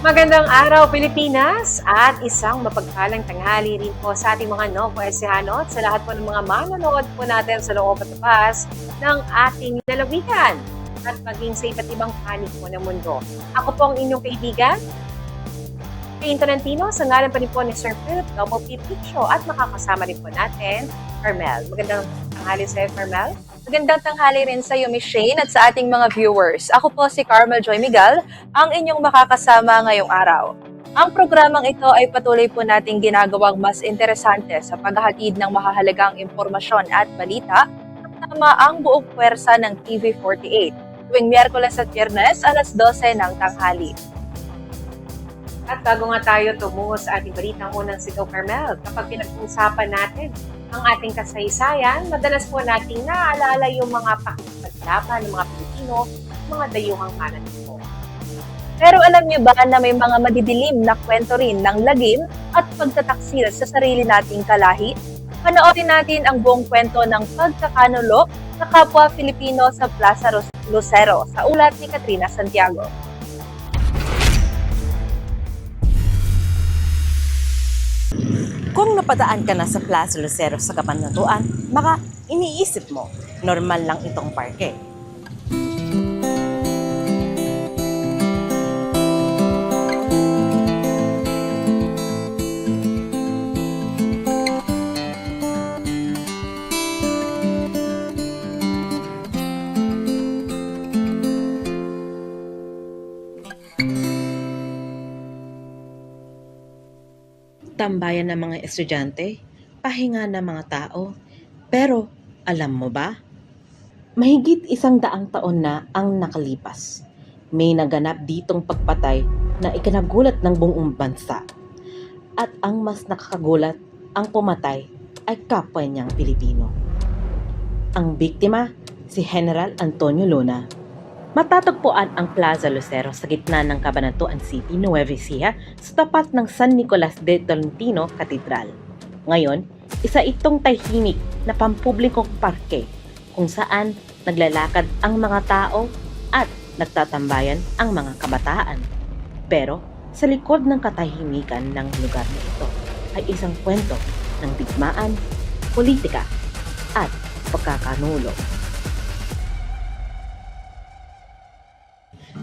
Magandang araw, Pilipinas! At isang mapagpalang tanghali rin po sa ating mga Novo Ecijano at sa lahat po ng mga manonood po natin sa loob at labas ng ating lalawigan at maging sa iba't ibang panig po ng mundo. Ako po ang inyong kaibigan, Kay Tolentino, sa ngalan pa rin po ni Sir Philip Double P. Show at makakasama rin po natin, Carmel. Magandang tanghali sa iyo, Carmel. Magandang tanghali rin sa iyo, Miss Shane, at sa ating mga viewers. Ako po si Carmel Joy Miguel, ang inyong makakasama ngayong araw. Ang programang ito ay patuloy po nating ginagawang mas interesante sa paghahatid ng mahahalagang impormasyon at balita kasama ang buong puwersa ng TV48 tuwing Miyerkules at Biyernes alas 12 ng tanghali. At bago nga tayo tumungo sa ating balitang unang sigaw, Carmel, kapag pinag-uusapan natin ang ating kasaysayan, madalas po nating naaalala yung mga pakikipaglaban ng mga Pilipino, mga dayuhang mananakop. Pero alam niyo ba na may mga madidilim na kwento rin ng lagim at pagtataksil sa sarili nating kalahi? Panoorin natin ang buong kwento ng pagkakanulo sa kapwa Filipino sa Plaza Lucero sa ulat ni Katrina Santiago. Kung napadaan ka na sa Plaza Lucero sa Kabanatuan, baka iniisip mo, normal lang itong parke. Tambayan ng mga estudyante, pahinga ng mga tao. Pero, alam mo ba? Mahigit 100 taon na ang nakalipas. May naganap ditong pagpatay na ikinagulat ng buong bansa. At ang mas nakakagulat, ang pumatay ay kapwa niyang Pilipino. Ang biktima, si General Antonio Luna. Matatagpuan ang Plaza Lucero sa gitna ng Cabanatuan City, Nueva Ecija, sa tapat ng San Nicolas de Tolentino Cathedral. Ngayon, isa itong tahimik na pampublikong parke kung saan naglalakad ang mga tao at nagtatambayan ang mga kabataan. Pero sa likod ng katahimikan ng lugar na ito ay isang kwento ng digmaan, politika at pagkakanulo.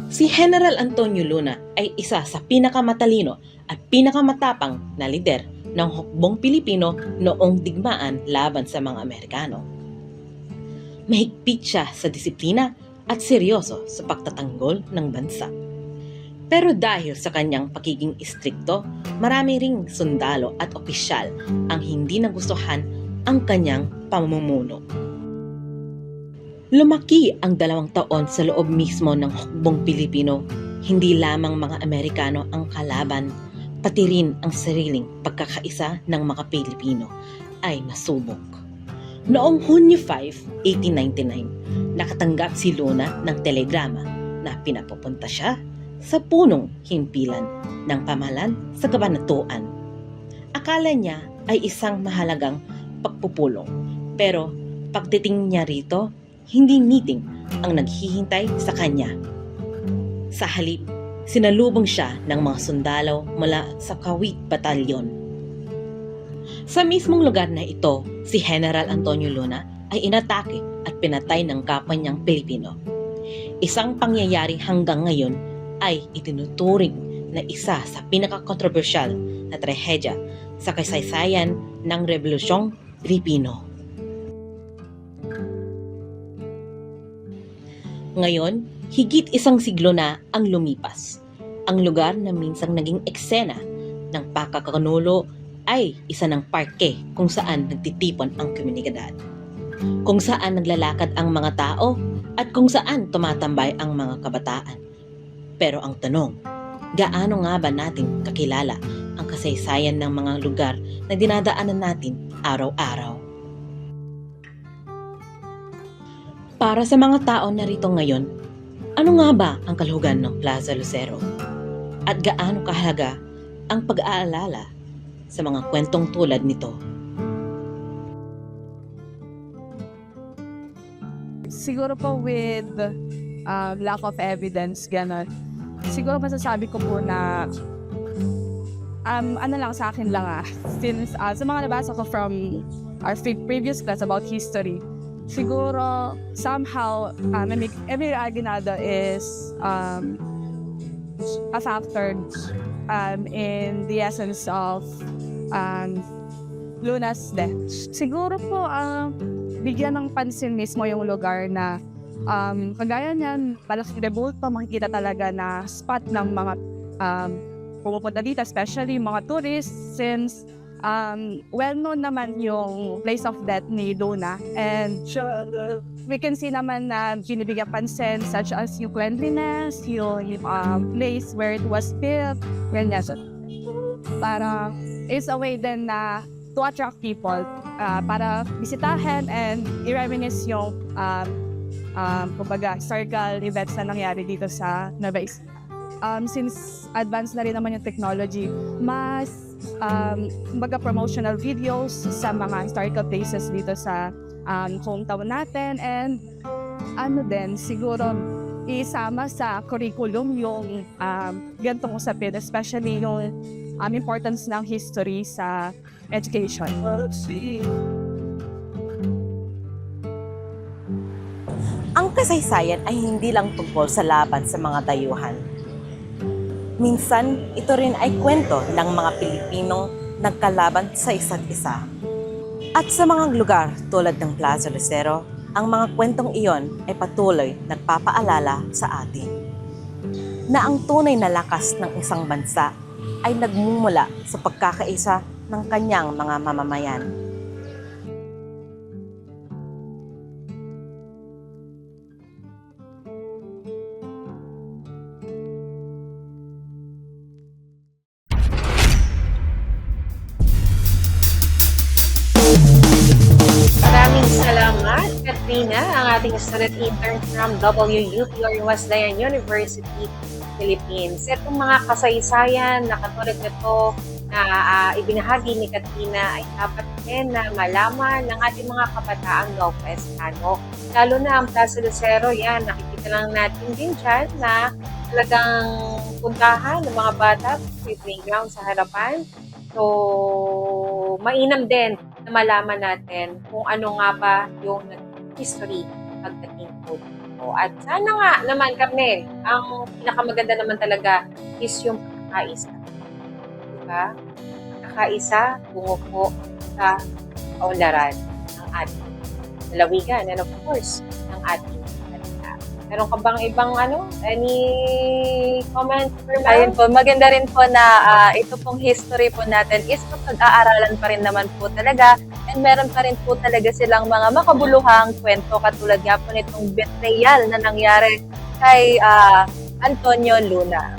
Si General Antonio Luna ay isa sa pinakamatalino at pinakamatapang na lider ng hukbong Pilipino noong digmaan laban sa mga Amerikano. Mahigpit siya sa disiplina at seryoso sa pagtatanggol ng bansa. Pero dahil sa kanyang pagiging istrikto, marami ring sundalo at opisyal ang hindi nagustuhan ang kanyang pamumuno. Lumaki ang 2 taon sa loob mismo ng hukbong Pilipino. Hindi lamang mga Amerikano ang kalaban, pati rin ang sariling pagkakaisa ng mga Pilipino ay nasubok. Noong Hunyo 5, 1899, nakatanggap si Luna ng telegrama na pinapupunta siya sa punong himpilan ng pamahalaan sa Kabanatuan. Akala niya ay isang mahalagang pagpupulong, pero pagdating niya rito, hindi meeting ang naghihintay sa kanya. Sa halip, sinalubong siya ng mga sundalo mula sa Kawit Batalyon. Sa mismong lugar na ito, si General Antonio Luna ay inatake at pinatay ng kapwa niyang Pilipino. Isang pangyayari hanggang ngayon ay itinuturing na isa sa pinakakontrobersyal na trahedya sa kasaysayan ng Rebolusyong Pilipino. Ngayon, higit 1 siglo na ang lumipas. Ang lugar na minsang naging eksena ng pagkakanulo ay isa ng parke kung saan nagtitipon ang komunidad. Kung saan naglalakad ang mga tao at kung saan tumatambay ang mga kabataan. Pero ang tanong, gaano nga ba natin kakilala ang kasaysayan ng mga lugar na dinadaanan natin araw-araw? Para sa mga tao narito ngayon, ano nga ba ang kaluhugan ng Plaza Lucero? At gaano kahalaga ang pag-aalala sa mga kwentong tulad nito? Siguro po with lack of evidence, gano'n. siguro masasabi ko po na ano lang sa akin lang since sa mga nabasa ko from our previous class about history, siguro somehow Emily Aguinaldo is a factor in the essence of Luna's death. Siguro po bigyan ng pansin mismo yung lugar na kagaya niyan, malaking rebulto, makikita talaga na spot ng mga pumupunta dito, especially mga tourists, since well-known naman yung place of death ni Luna. And we can see naman na binibigyan pansin such as yung cleanliness, yung place where it was built, ganyan. Para it's a way din na to attract people para bisitahin and i-reminisce yung kumbaga historical events na nangyari dito sa Nueva Ecija. Since advanced na rin naman yung technology, mas kumbaga promotional videos sa mga historical places dito sa hometown natin, and siguro isama sa curriculum yung gantong usapin, especially yung importance ng history sa education. Ang kasaysayan ay hindi lang tungkol sa laban sa mga dayuhan. Minsan, ito rin ay kwento ng mga Pilipinong nagkalaban sa isa't isa. At sa mga lugar tulad ng Plaza Lucero, ang mga kwentong iyon ay patuloy nagpapaalala sa atin na ang tunay na lakas ng isang bansa ay nagmumula sa pagkakaisa ng kanyang mga mamamayan. Maraming salamat, Katrina, ang ating student intern from WUP or Wesleyan University, Philippines. Itong mga kasaysayan na katulad nito na ibinahagi ni Katrina ay dapat din na malaman ng ating mga kabataang Nova-Ecijano. Lalo na ang Plaza Lucero, yan, nakikita lang natin din dyan na talagang puntahan ng mga bata, may playground sa harapan. So, mainam din na malaman natin kung ano nga ba yung history pagdating po dito. At sana nga naman kami, ang pinakamaganda naman talaga is yung pagkakaisa. Diba? Pagkakaisa, bungo po sa kaunlaran ng ating lalawigan and of course, ng ating bansa. Meron ka bang ibang any comment? Ayun po, maganda rin po na ito pong history po natin is pag-aaralan pa rin naman po talaga, and meron pa rin po talaga silang mga makabuluhang kwento katulad nga po nitong betrayal na nangyari kay Antonio Luna.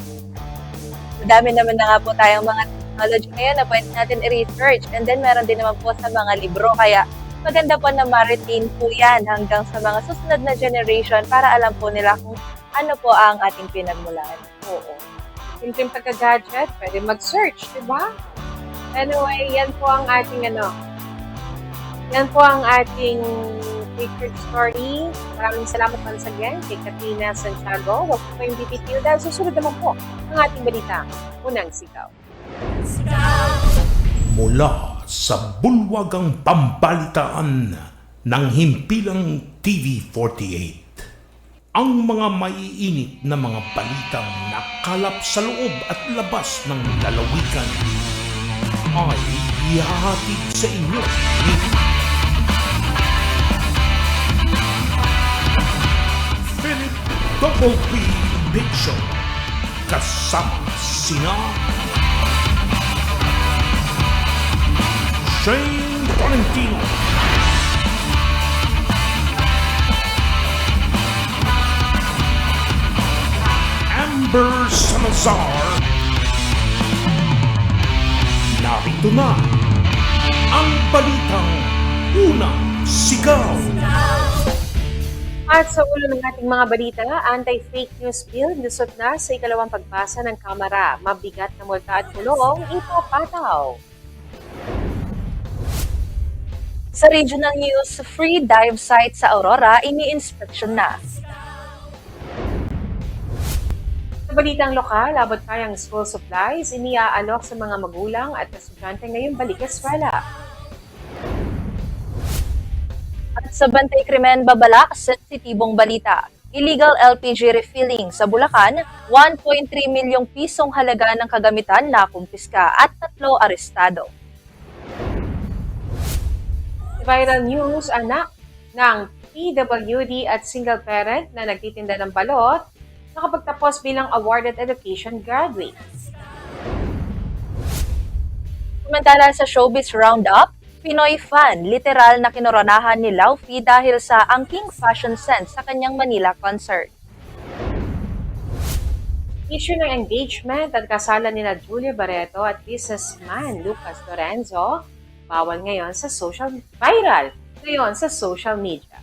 Madami naman na nga po tayong mga technology ngayon na pwede natin i-research, and then meron din naman po sa mga libro, kaya maganda po na ma-retain po yan hanggang sa mga susunod na generation para alam po nila kung ano po ang ating pinagmulan. Oo. Simpleng pagka-gadget, pwede mag-search, di ba? Anyway, yan po ang ating yan po ang ating featured story. Maraming salamat once again kay Katrina Santiago. Huwag po kayong bibitiw dahil susunod naman po ang ating balita. Unang sigaw. Mula sa bulwagang pambalitaan ng himpilang TV48, ang mga maiinit na mga balitang nakalap sa loob at labas ng lalawigan ay ihahatid sa inyo ni Philip W. Dixon kasama sina Shane Valentino, Amber Salazar. Narito na ang balitang unang sigaw. At sa ulo ng ating mga balita, anti-fake news bill lusot na sa ikalawang pagbasa ng Kamara. Mabigat na multa at kulong ipapataw. Sa regional news, free dive site sa Aurora ini-inspection na. Sa Balitang lokal, abot kayang school supplies, iniaalok sa mga magulang at estudyante ngayong balik eskwela. At sa Bantay Krimen Babala, sensitibong balita. Illegal LPG refilling sa Bulacan, 1.3 milyong pisong halaga ng kagamitan na kumpiska at 3 arestado. Viral news, anak ng PWD at single parent na nagtitinda ng balot, nakapagtapos bilang awarded education graduate. Samantala sa Showbiz Roundup, Pinoy fan, literal na kinoronahan ni Laufey dahil sa angking fashion sense sa kanyang Manila concert. Issue ng engagement at kasalan nina Julia Barreto at businessman Lucas Lorenzo, bawal ngayon sa viral ngayon sa social media.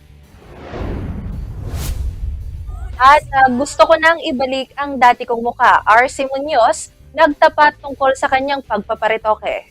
At gusto ko nang ibalik ang dati kong muka, RC Munoz, nagtapat tungkol sa kanyang pagpaparitoke.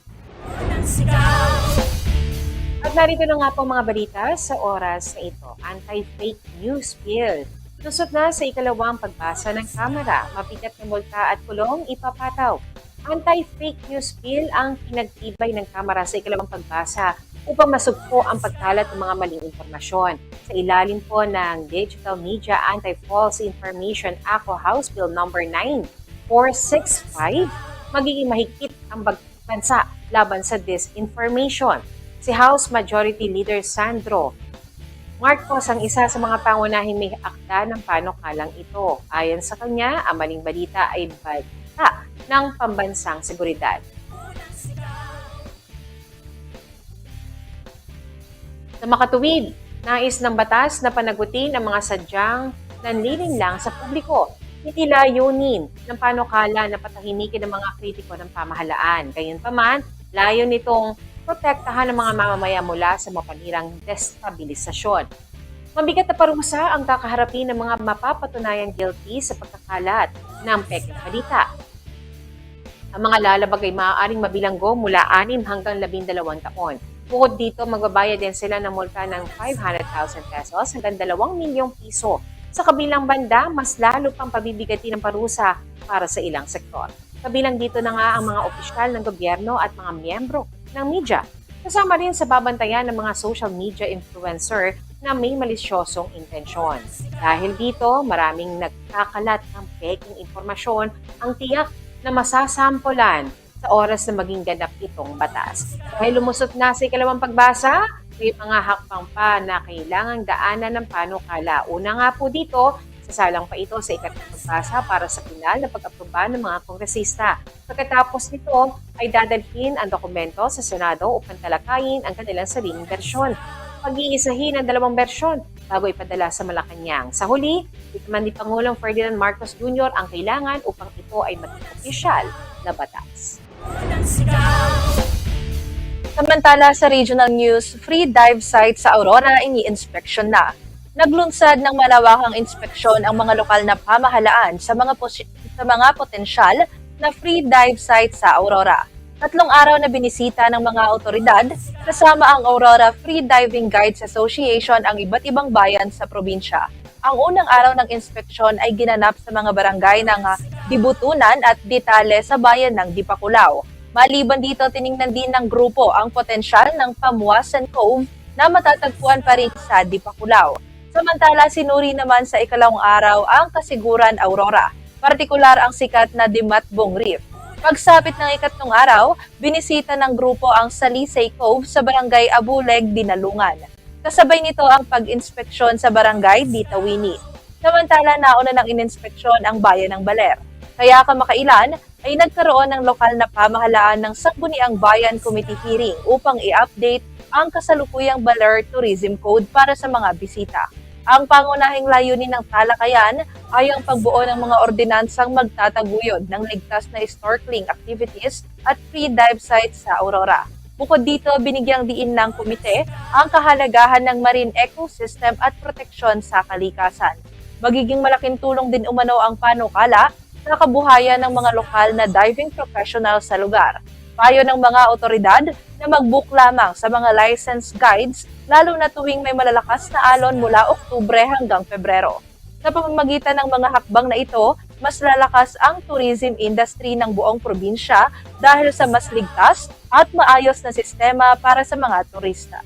At narito na nga po mga balita sa oras na ito. Anti-fake news bill. Lusot na sa ikalawang pagbasa ng Kamara. Mabigat na multa at kulong ipapataw. Anti-fake news bill ang pinagtibay ng Kamara sa ikalawang pagbasa upang masugpo ang pagkalat ng mga maling impormasyon. Sa ilalim po ng Digital Media Anti-False Information Act o House Bill No. 9465, magiging mahigpit ang bansa laban sa disinformation. Si House Majority Leader Sandro Marcos ang isa sa mga pangunahing may akda ng panukalang ito. Ayon sa kanya, ang maling balita ay balita ng pambansang seguridad. Sa makatuwid, nais ng batas na panagutin ang mga sadyang nanlilinlang sa publiko. Hindi layunin ng panukala na patahimikin ang mga kritiko ng pamahalaan. Gayunpaman, layo nitong protektahan ng mga mamamaya mula sa mapanirang destabilisasyon. Mabigat na parusa ang kakaharapin ng mga mapapatunayang guilty sa pagkakalat ng peking balita. Ang mga lalabag ay maaaring mabilanggo mula 6 hanggang 12 taon. Bukod dito, magbabayad din sila ng multa ng 500,000 pesos hanggang 2 milyong piso. Sa kabilang banda, mas lalo pang pabibigatin ng parusa para sa ilang sektor. Kabilang dito na nga ang mga opisyal ng gobyerno at mga miyembro ng media. Kasama rin sa babantayan ng mga social media influencer na may malisyosong intensyon. Dahil dito, maraming nagkakalat ng peking impormasyon ang tiyak na masasampulan sa oras na maging ganap itong batas. Dahil lumusot na sa ikalawang pagbasa, may mga hakbang pa na kailangang daanan ng panukala. Una nga po dito, sasalang pa ito sa ikatlong pagbasa para sa pinal na pag-aproba ng mga kongresista. Pagkatapos nito ay dadalhin ang dokumento sa Senado upang talakayin ang kanilang sariling bersyon. Pag-iisahin ang 2 bersyon bago ipadala sa Malacanang. Sa huli, itaman ni Pangulong Ferdinand Marcos Jr. ang kailangan upang ito ay maging opisyal na batas. Samantala sa regional news, free dive site sa Aurora ini-inspeksyon na. Naglunsad ng malawakang inspeksyon ang mga lokal na pamahalaan sa mga potensyal na free dive site sa Aurora. 3 araw na binisita ng mga otoridad, kasama ang Aurora Free Diving Guides Association ang iba't ibang bayan sa probinsya. Ang unang araw ng inspeksyon ay ginanap sa mga barangay ng Dibutunan at Ditale sa bayan ng Dipakulaw. Maliban dito, tiningnan din ng grupo ang potensyal ng Pamuasan Cove na matatagpuan pa rin sa Dipakulaw. Samantala, sinuri naman sa ikalawang araw ang Kasiguran Aurora, partikular ang sikat na Dimatbong Reef. Pagsapit ng ikatlong araw, binisita ng grupo ang Salisay Cove sa barangay Abuleg, Dinalungan. Kasabay nito ang pag-inspeksyon sa barangay Ditawini. Samantala, nauna ng ininspeksyon ang bayan ng Baler. Kaya kamakailan ay nagkaroon ng lokal na pamahalaan ng Sangguniang Bayan Committee hearing upang i-update ang kasalukuyang Baler Tourism Code para sa mga bisita. Ang pangunahing layunin ng talakayan ay ang pagbuo ng mga ordinansang magtataguyod ng ligtas na snorkeling activities at free dive sites sa Aurora. Bukod dito, binigyang diin ng komite ang kahalagahan ng marine ecosystem at proteksyon sa kalikasan. Magiging malaking tulong din umano ang panukala sa kabuhayan ng mga lokal na diving professional sa lugar. Payo ng mga otoridad na mag-book lamang sa mga licensed guides lalo na tuwing may malalakas na alon mula Oktubre hanggang Pebrero. Sa pamamagitan ng mga hakbang na ito, mas lalakas ang tourism industry ng buong probinsya dahil sa mas ligtas at maayos na sistema para sa mga turista.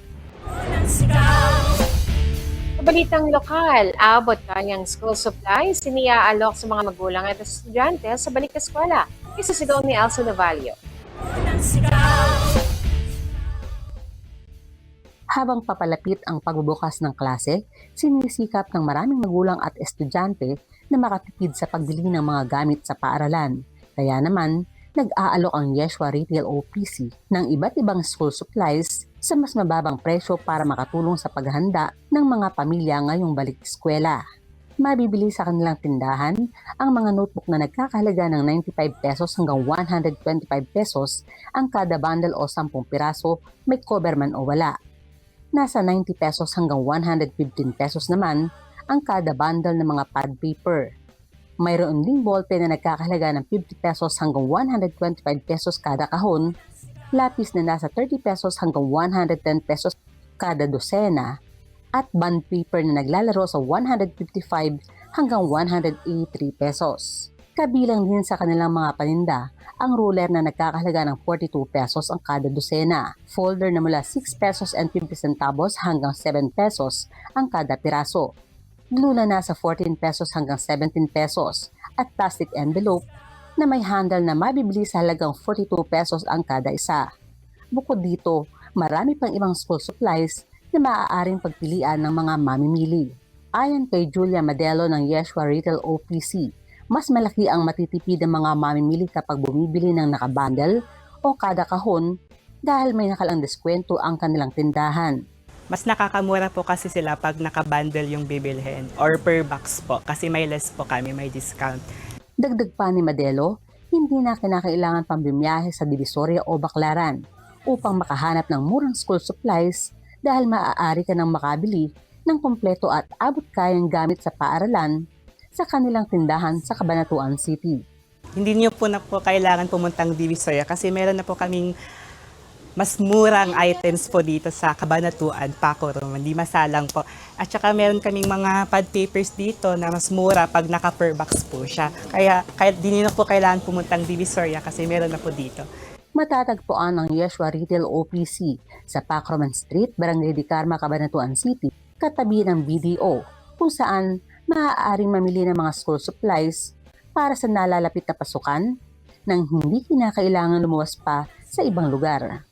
Sa balitang lokal, abot kanyang school supplies, siniaalok sa mga magulang at estudyante sa balik eskwela. Isasigaw ni Elsa Navalio. Habang papalapit ang pagbubukas ng klase, sinisikap ng maraming magulang at estudyante na makatipid sa pagbili ng mga gamit sa paaralan. Kaya naman, nag-aalok ang Yeshua Retail OPC ng iba't ibang school supplies sa mas mababang presyo para makatulong sa paghahanda ng mga pamilya ngayong balik eskwela. Mabibili sa kanilang tindahan ang mga notebook na nagkakahalaga ng 95 pesos hanggang 125 pesos ang kada bundle o 10 piraso, may cover man o wala. Nasa 90 pesos hanggang 115 pesos naman ang kada bundle ng mga pad paper. Mayroon ding ballpen na nagkakahalaga ng 50 pesos hanggang 125 pesos kada kahon, lapis na nasa 30 pesos hanggang 110 pesos kada dosena, at bond paper na naglalaro sa 155 hanggang 183 pesos. Kabilang din sa kanilang mga paninda ang ruler na nagkakahalaga ng 42 pesos ang kada dosena, folder na mula 6 pesos and 50 centavos hanggang 7 pesos ang kada piraso, glue na nasa 14 pesos hanggang 17 pesos, at plastic envelope na may handle na mabibili sa halagang 42 pesos ang kada isa. Bukod dito, marami pang ibang school supplies na maaaring pagpilian ng mga mamimili. Ayon kay Julia Madelo ng Yeshua Retail OPC, mas malaki ang matitipid ng mga mamimili kapag bumibili ng nakabundle o kada kahon dahil may nakalang deskwento ang kanilang tindahan. Mas nakakamura po kasi sila pag nakabundle yung bibilhin or per box po kasi may less po kami, may discount. Dagdag pa ni Madelo, hindi na kinakailangan pang bumiyahe sa Divisoria o Baclaran upang makahanap ng murang school supplies dahil maaari ka nang makabili ng kompleto at abot kayang gamit sa paaralan sa kanilang tindahan sa Cabanatuan City. Hindi niyo po na po kailangan pumuntang Divisoria kasi meron na po kaming mas murang items po dito sa Cabanatuan, Paco Room, hindi masalang po. At saka meron kaming mga pad papers dito na mas mura pag naka-per box po siya. Kaya di niyo na po kailangan pumuntang Divisoria kasi meron na po dito. Matatagpuan ang Yeshua Retail OPC sa Pacroman Street, Barangay de Carma, Cabanatuan City, katabi ng BDO, kung saan maaaring mamili ng mga school supplies para sa nalalapit na pasukan nang hindi kinakailangan lumuwas pa sa ibang lugar.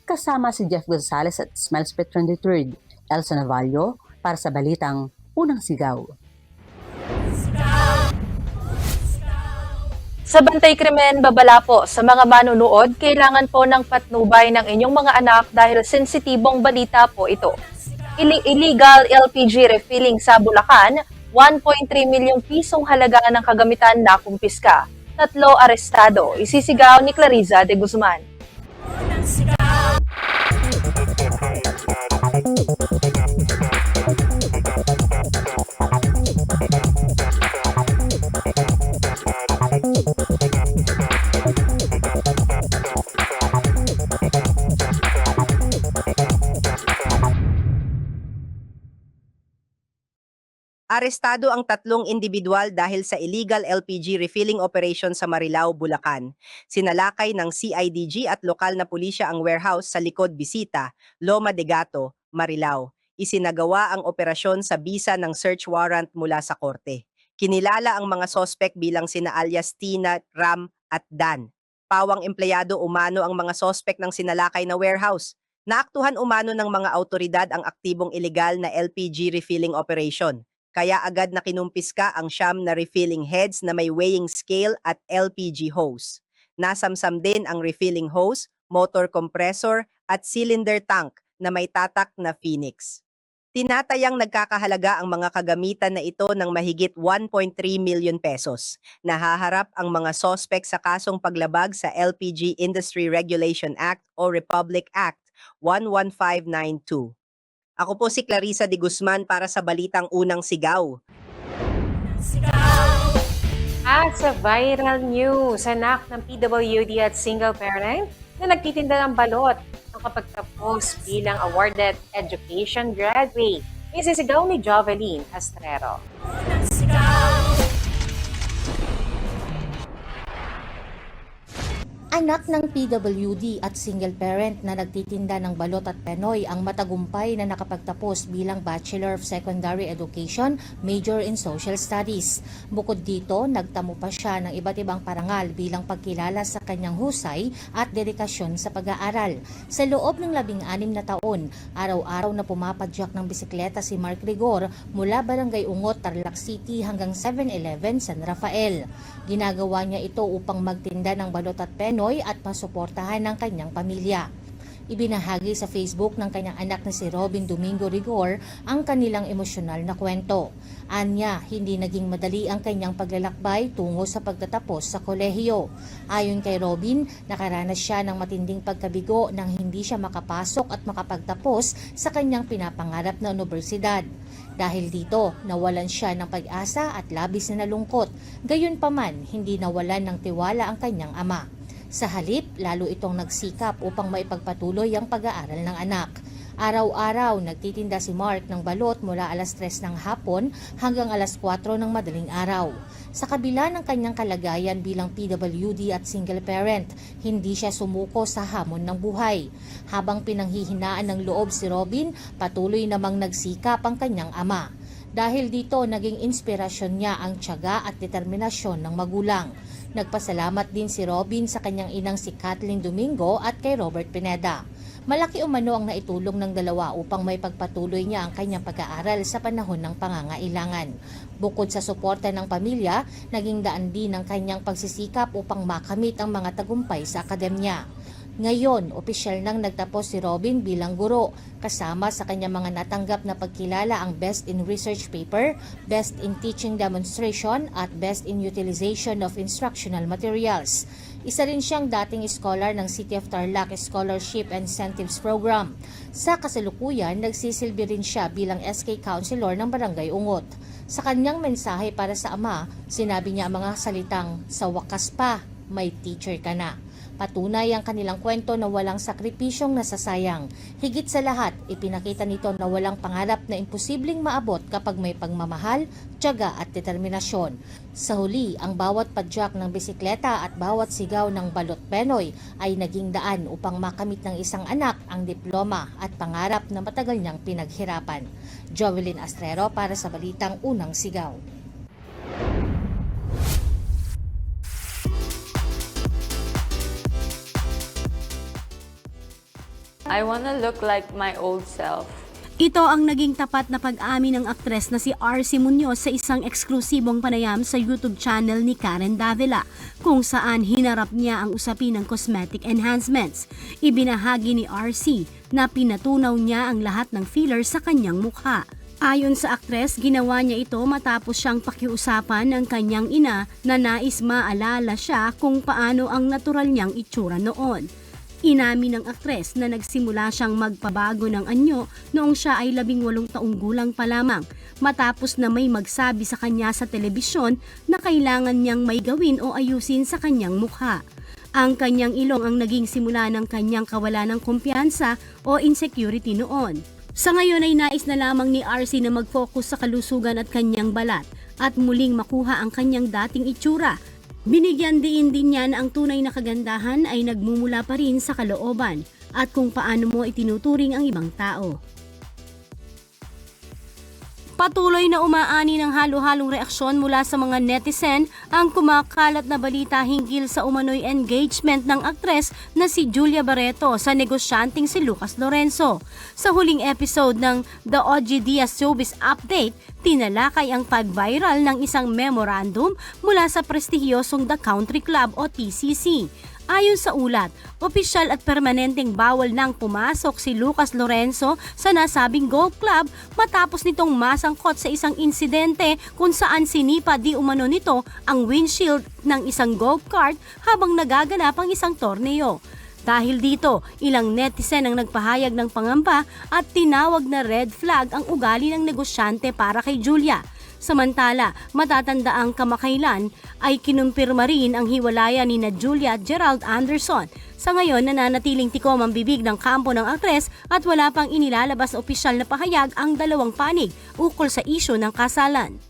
Kasama si Jeff Gonzalez at Smiles Petron III, Elsa Navalio, para sa Balitang Unang Sigaw. Sa Bantay Krimen, babala po sa mga manunood, kailangan po ng patnubay ng inyong mga anak dahil sensitibong balita po ito. Illegal LPG refilling sa Bulacan, 1.3 milyong pisong halaga ng kagamitan na kumpiska. 3 arestado. Isisigaw ni Clariza de Guzman. Arestado ang 3 individual dahil sa illegal LPG refilling operation sa Marilao, Bulacan. Sinalakay ng CIDG at lokal na pulisya ang warehouse sa likod Bisita, Loma de Gato, Marilao. Isinagawa ang operasyon sa bisa ng search warrant mula sa korte. Kinilala ang mga sospek bilang sina alias Tina, Ram at Dan. Pawang empleyado umano ang mga sospek ng sinalakay na warehouse. Naaktuhan umano ng mga autoridad ang aktibong illegal na LPG refilling operation. Kaya agad na kinumpiska ang 9 na refilling heads na may weighing scale at LPG hose. Nasamsam din ang refilling hose, motor compressor at cylinder tank na may tatak na Phoenix. Tinatayang nagkakahalaga ang mga kagamitan na ito ng mahigit 1.3 million pesos. Nahaharap ang mga sospek sa kasong paglabag sa LPG Industry Regulation Act o Republic Act 11592. Ako po si Clariza de Guzman para sa Balitang Unang Sigaw. At sa viral news, anak ng PWD at single parent na nagtitinda ng balot ang kapagtapos bilang awarded education graduate. Isisigaw ni Jovelyn Astrero. Anak ng PWD at single parent na nagtitinda ng balot at penoy ang matagumpay na nakapagtapos bilang Bachelor of Secondary Education, major in Social Studies. Bukod dito, nagtamo pa siya ng iba't ibang parangal bilang pagkilala sa kanyang husay at dedikasyon sa pag-aaral. Sa loob ng 16 na taon, araw-araw na pumapadyak ng bisikleta si Mark Rigor mula Barangay Ungot, Tarlac City hanggang 7-Eleven San Rafael. Ginagawa niya ito upang magtinda ng balot at penoy at masuportahan ng kanyang pamilya. Ibinahagi sa Facebook ng kanyang anak na si Robin Domingo Rigor ang kanilang emosyonal na kwento. Anya, hindi naging madali ang kanyang paglalakbay tungo sa pagtatapos sa kolehiyo. Ayon kay Robin, nakaranas siya ng matinding pagkabigo nang hindi siya makapasok at makapagtapos sa kanyang pinapangarap na universidad. Dahil dito, nawalan siya ng pag-asa at labis na nalungkot. Gayunpaman, hindi nawalan ng tiwala ang kanyang ama. Sa halip, lalo itong nagsikap upang maipagpatuloy ang pag-aaral ng anak. Araw-araw, nagtitinda si Mark ng balot mula alas 3 ng hapon hanggang alas 4 ng madaling araw. Sa kabila ng kanyang kalagayan bilang PWD at single parent, hindi siya sumuko sa hamon ng buhay. Habang pinanghihinaan ng loob si Robin, patuloy namang nagsikap ang kanyang ama. Dahil dito, naging inspirasyon niya ang tiyaga at determinasyon ng magulang. Nagpasalamat din si Robin sa kanyang inang si Kathleen Domingo at kay Robert Pineda. Malaki umano ang naitulong ng dalawa upang may pagpatuloy niya ang kanyang pag-aaral sa panahon ng pangangailangan. Bukod sa suporta ng pamilya, naging daan din ang kanyang pagsisikap upang makamit ang mga tagumpay sa akademya. Ngayon, opisyal nang nagtapos si Robin bilang guro, kasama sa kanyang mga natanggap na pagkilala ang Best in Research Paper, Best in Teaching Demonstration at Best in Utilization of Instructional Materials. Isa rin siyang dating scholar ng City of Tarlac Scholarship and Incentives Program. Sa kasalukuyan, nagsisilbi rin siya bilang SK Councilor ng Barangay Ungot. Sa kanyang mensahe para sa ama, sinabi niya ang mga salitang, "Sa wakas pa, may teacher ka na." Patunay ang kanilang kwento na walang sakripisyong nasasayang. Higit sa lahat, ipinakita nito na walang pangarap na imposibleng maabot kapag may pagmamahal, tiyaga at determinasyon. Sa huli, ang bawat padyak ng bisikleta at bawat sigaw ng balot penoy ay naging daan upang makamit ng isang anak ang diploma at pangarap na matagal niyang pinaghirapan. Jovelyn Astrero para sa Balitang Unang Sigaw. I wanna look like my old self. Ito ang naging tapat na pag-amin ng aktres na si RC Munoz sa isang eksklusibong panayam sa YouTube channel ni Karen Davila, kung saan hinarap niya ang usapin ng cosmetic enhancements. Ibinahagi ni RC na pinatunaw niya ang lahat ng filler sa kanyang mukha. Ayon sa aktres, ginawa niya ito matapos siyang pakiusapan ng kanyang ina na nais maalala siya kung paano ang natural niyang itsura noon. Inamin ng aktres na nagsimula siyang magpabago ng anyo noong siya ay 18 taong gulang pa lamang, matapos na may magsabi sa kanya sa telebisyon na kailangan niyang may gawin o ayusin sa kanyang mukha. Ang kanyang ilong ang naging simula ng kanyang kawalan ng kumpiyansa o insecurity noon. Sa ngayon ay nais na lamang ni RC na mag-focus sa kalusugan at kanyang balat at muling makuha ang kanyang dating itsura. Binigyan din niya na ang tunay na kagandahan ay nagmumula pa rin sa kalooban at kung paano mo itinuturing ang ibang tao. Patuloy na umaani ng halo-halong reaksyon mula sa mga netizen ang kumakalat na balita hinggil sa umano'y engagement ng aktres na si Julia Barreto sa negosyanteng si Lucas Lorenzo. Sa huling episode ng The OG Diaz Showbiz Update, tinalakay ang pag-viral ng isang memorandum mula sa prestihiyosong The Country Club o TCC. Ayon sa ulat, opisyal at permanenteng bawal nang pumasok si Lucas Lorenzo sa nasabing golf club matapos nitong masangkot sa isang insidente kung saan sinipa di umano nito ang windshield ng isang golf cart habang nagaganap ang isang torneo. Dahil dito, ilang netizen ang nagpahayag ng pangamba at tinawag na red flag ang ugali ng negosyante para kay Julia. Samantala, matatandaang kamakailan ay kinumpirma rin ang hiwalayan ni Julia at Gerald Anderson. Sa ngayon, nananatiling tikom ang bibig ng kampo ng aktres at wala pang inilalabas na opisyal na pahayag ang dalawang panig ukol sa isyu ng kasalan.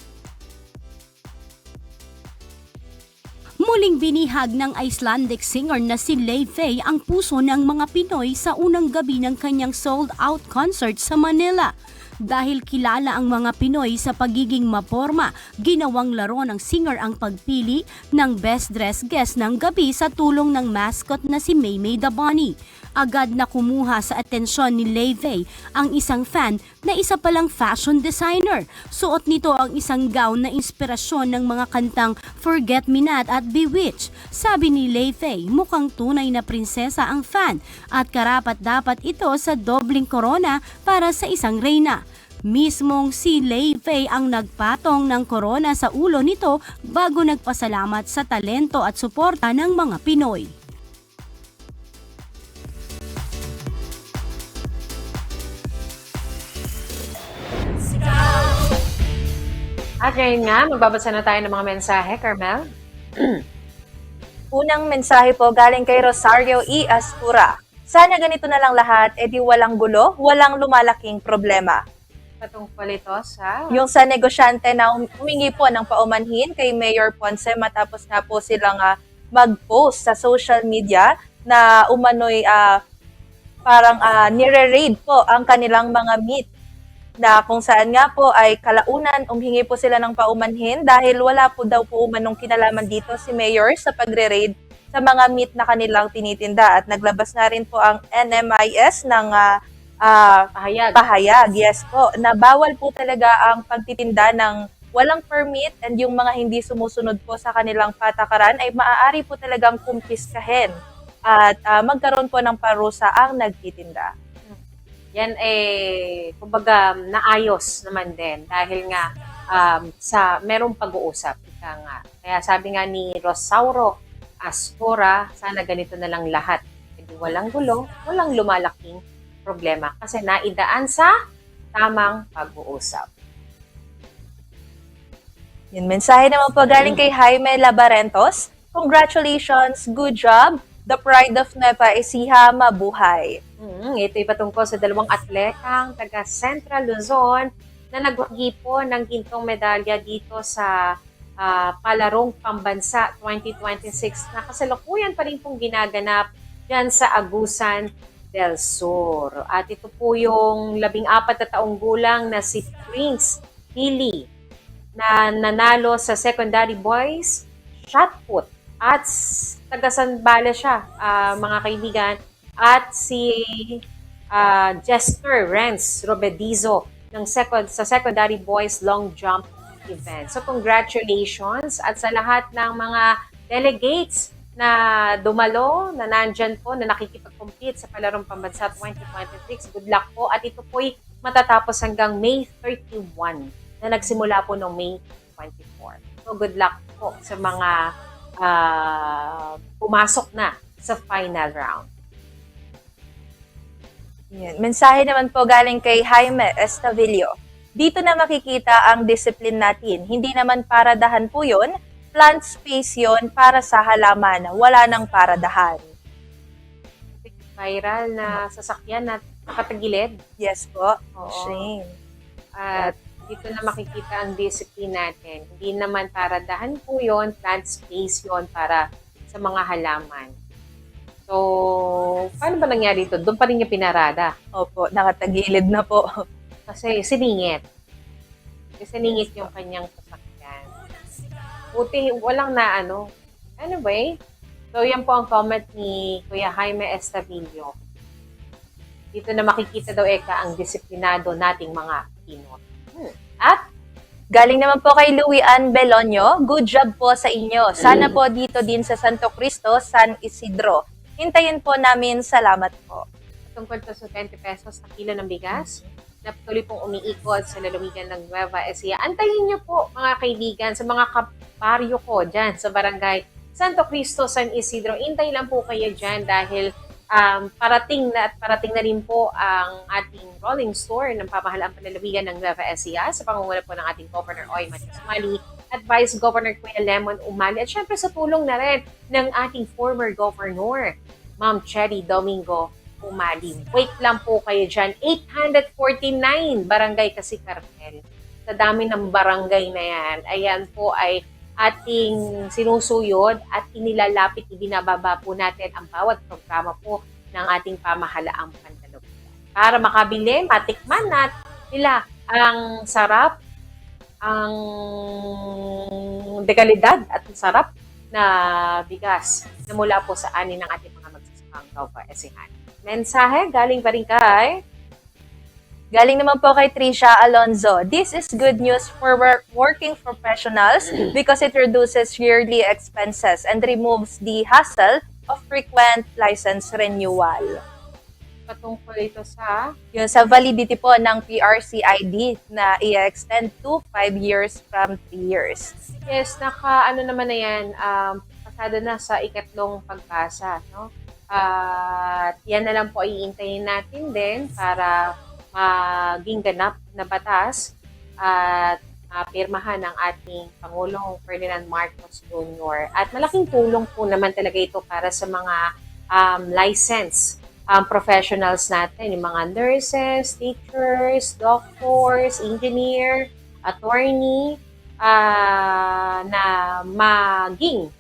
Muling binihag ng Icelandic singer na si Lay Faye ang puso ng mga Pinoy sa unang gabi ng kanyang sold-out concert sa Manila. Dahil kilala ang mga Pinoy sa pagiging maporma, ginawang laro ng singer ang pagpili ng best dressed guest ng gabi sa tulong ng mascot na si Maymay the Bunny. Agad na kumuha sa atensyon ni Lay Faye ang isang fan na isa palang fashion designer. Suot nito ang isang gown na inspirasyon ng mga kantang Forget Me Not at Bewitched. Sabi ni Lay Faye, mukhang tunay na prinsesa ang fan at karapat-dapat ito sa dobling korona para sa isang reyna. Mismong si Lay Faye ang nagpatong ng korona sa ulo nito bago nagpasalamat sa talento at suporta ng mga Pinoy. At ngayon nga, magbabasa na tayo ng mga mensahe, Carmel. Unang mensahe po galing kay Rosario E. Astura. Sana ganito na lang lahat, edi walang gulo, walang lumalaking problema. Patungkol ito sa... Yung sa negosyante na humingi po ng paumanhin kay Mayor Ponce matapos nga po silang mag-post sa social media na umano'y parang nire-raid po ang kanilang mga meat na kung saan nga po ay kalaunan humingi po sila ng paumanhin dahil wala po daw po umanong kinalaman dito si Mayor sa pagre-raid sa mga meat na kanilang tinitinda at naglabas na rin po ang NMIS ng pahayag, yes po, na bawal po talaga ang pagtitinda ng walang permit and yung mga hindi sumusunod po sa kanilang patakaran ay maaari po talagang kumpiskahin at magkaroon po ng parusa ang nagtitinda. Yan kumbaga naayos naman din dahil nga sa merong pag-uusap. Ika nga. Kaya sabi nga ni Rosauro Astora, sana ganito na lang lahat. Hindi walang gulo, walang lumalaking problema kasi naidaan sa tamang pag-uusap. Yung mensahe naman po galing kay Jaime Labarentos. Congratulations, good job. The pride of Nueva Ecija, mabuhay. Ito'y patungkol sa dalawang atletang taga Central Luzon na nagwagi po ng gintong medalya dito sa Palarong Pambansa 2026 na kasalukuyan pa rin pong ginaganap dyan sa Agusan del Sur. At ito po yung 14 na taong gulang na si Prince Hilly na nanalo sa secondary boys shot put at taga Sanbala siya, mga kaibigan. At si Jester Renz Robedizo sa secondary boys long jump event. So congratulations at sa lahat ng mga delegates na dumalo, na nandyan po, na nakikipag-compete sa Palarong Pambansa 2026. Good luck po. At ito po'y matatapos hanggang May 31 na nagsimula po noong May 24. So good luck po sa mga pumasok na sa final round. Yan. Mensahe naman po galing kay Jaime Estavillo. Dito na makikita ang discipline natin. Hindi naman paradahan po yun. Plant space yun para sa halaman. Wala nang paradahan. Viral na sasakyan na nakatagilid. Yes po. Oo. Shame. At dito na makikita ang discipline natin. Hindi naman paradahan po yun. Plant space yun para sa mga halaman. So, paano ba nangyari ito? Doon pa rin niya pinarada. Opo, nakatagilid na po. Kasi siningit. Siningit yung kanyang sasakyan. Buti, walang na ano. Anyway, so yan po ang comment ni Kuya Jaime Estavillo. Dito na makikita daw ang disiplinado nating mga Pinoy. At galing naman po kay Louie Ann Belonio, good job po sa inyo. Sana po dito din sa Santo Cristo, San Isidro. Hintayin po namin, salamat po. tungkol to sa 20 pesos na kilo ng bigas na patuloy pong umiikot sa lalawigan ng Nueva Ecija. Antayin niyo po mga kaibigan sa mga kaparyo ko dyan sa barangay Santo Cristo, San Isidro. Intay lang po kayo dyan dahil parating na rin po ang ating rolling store ng pamahalaan panlalawigan ng Nueva Ecija sa pangunguna po ng ating Governor Oy Matias Umali at Vice Governor Kuya Lemon Umali at syempre sa tulong na rin ng ating former Governor Ma'am Cherry Domingo Umali. Wait lang po kayo dyan. 849 barangay kasi kartel. Sa dami ng barangay na yan, ayan po ay ating sinusuyod at inilalapit, ibinababa po natin ang bawat programa po ng ating pamahalaang panlalawigan. Para makabili, matikman nila ang sarap, ang dekalidad at sarap na bigas na mula po sa ani ng ating mga magsasakang Nova Ecija. Mensahe galing pa rin kay Galing naman po kay Trisha Alonzo. This is good news for working professionals because it reduces yearly expenses and removes the hassle of frequent license renewal. patungkol ito sa Yun sa validity po ng PRC ID na i-extend to 5 years from 3 years. yes, ano naman na yan, pasado na sa ikatlong pagbasa, no? At yan na lang po iintayin natin din para maging ganap na batas at pirmahan ng ating Pangulong Ferdinand Marcos Jr. At malaking tulong po naman talaga ito para sa mga license professionals natin, yung mga nurses, teachers, doctors, engineer, attorney, na maging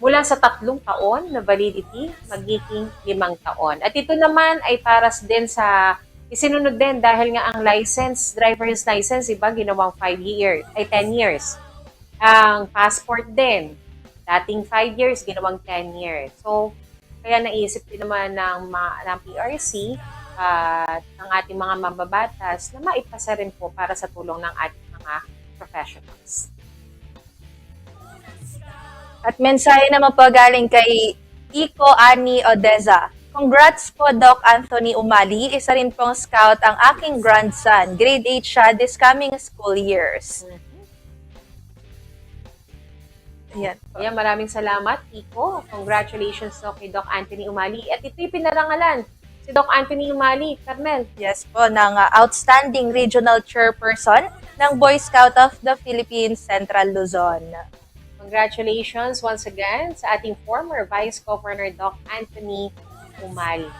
mula sa 3 taon na validity, magiging 5 taon. At ito naman ay para din sa isinunod din dahil nga ang driver's license, iba, ginawang 10 years. Ang passport din, dating 5 years, ginawang 10 years. So, kaya naisip din naman ng PRC at ng ating mga mambabatas na maipasa rin po para sa tulong ng ating mga professionals. At mensahe naman po galing kay Iko Ani Odeza. Congrats po, Doc Anthony Umali. Isa rin pong scout ang aking grandson. Grade 8 siya this coming school years. Ayan. Ayan, maraming salamat, Iko. Congratulations no, kay Doc Anthony Umali. At ito'y pinarangalan si Doc Anthony Umali, Carmel. Yes po, ng Outstanding Regional Chairperson ng Boy Scout of the Philippines, Central Luzon. Congratulations once again sa ating former Vice Governor Doc Anthony Umali.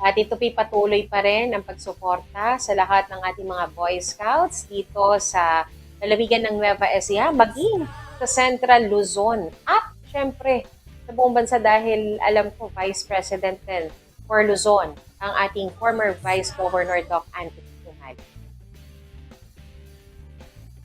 At ito patuloy pa rin ang pagsuporta sa lahat ng ating mga Boy Scouts dito sa lalawigan ng Nueva Ecija, maging sa Central Luzon at syempre sa buong bansa dahil alam ko Vice President din for Luzon ang ating former Vice Governor Doc Anthony Umali.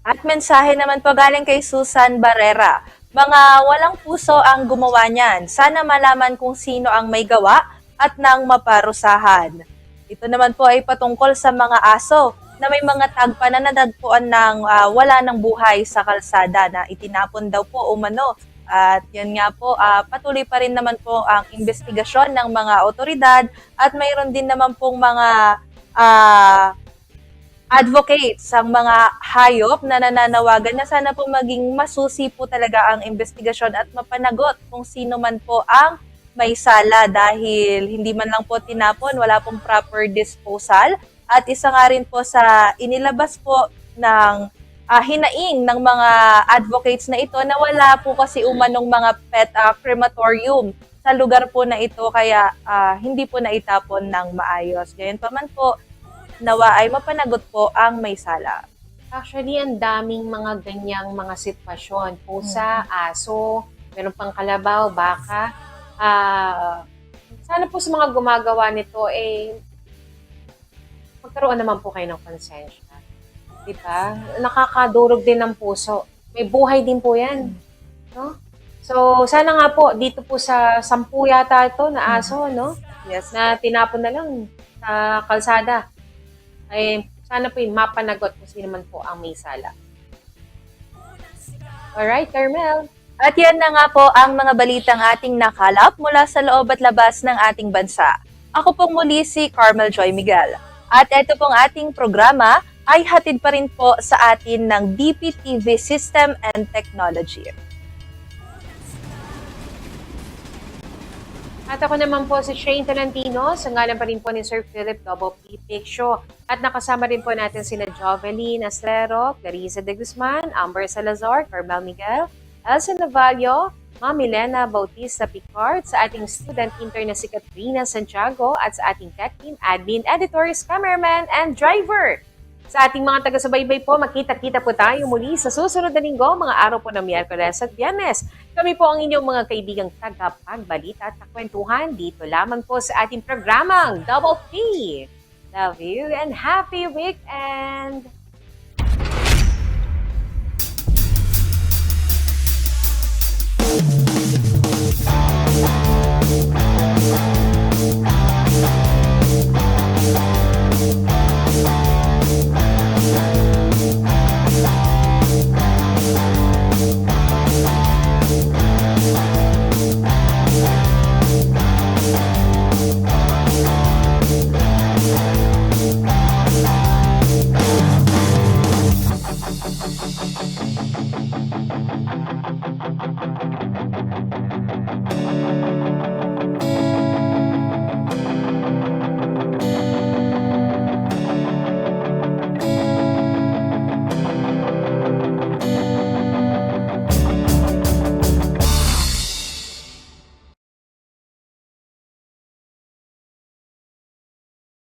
At mensahe naman po galing kay Susan Barrera. Mga walang puso ang gumawa niyan. Sana malaman kung sino ang may gawa at nang maparusahan. Ito naman po ay patungkol sa mga aso na may mga tagpa na nadagpuan ng wala ng buhay sa kalsada na itinapon daw po umano. At yun nga po, patuloy pa rin naman po ang investigasyon ng mga otoridad at mayroon din naman pong mga advocates ang mga hayop na nananawagan na sana po maging masusi po talaga ang investigasyon at mapanagot kung sino man po ang may sala dahil hindi man lang po tinapon, wala pong proper disposal. At isa nga rin po sa inilabas po ng hinaing ng mga advocates na ito na wala po kasi umanong mga pet crematorium sa lugar po na ito kaya hindi po naitapon ng maayos. Ngayon pa man po, nawa ay mapanagot po ang may sala. Actually, ang daming mga ganyang mga sitwasyon. Pusa, aso, meron pang kalabaw, baka. Sana po sa mga gumagawa nito, magkaroon naman po kayo ng konsensya. Diba? Nakakadurog din ng puso. May buhay din po yan. No? So, sana nga po, dito po sa 10 yata ito na aso, no? Yes. Na tinapon na lang sa kalsada. Ay, sana po yung mapanagot kung sino man po ang may sala. Alright, Carmel. At yan na nga po ang mga balitang ating nakalap mula sa loob at labas ng ating bansa. Ako pong muli si Carmel Joy Miguel. At ito pong ating programa ay hatid pa rin po sa atin ng DPTV System and Technology. At ako naman po si Shane Tolentino, sa ngalan pa rin po ni Sir Philip Double P. Piccio. At nakasama rin po natin sina Jovelyn Astrero, Clarissa de Guzman, Amber Salazar, Carmel Miguel, Elsa Navallo, Ma'am Milena Bautista Picard, sa ating student intern na si Katrina Santiago, at sa ating tech team, admin, editors, cameraman, and driver Sa ating mga taga-subaybay po, makita-kita po tayo muli sa susunod na linggo, mga araw po ng Miyerkules at Biyernes. Kami po ang inyong mga kaibigang tagapagbalita at kakwentuhan dito lamang po sa ating programang Double P. Love you and happy weekend!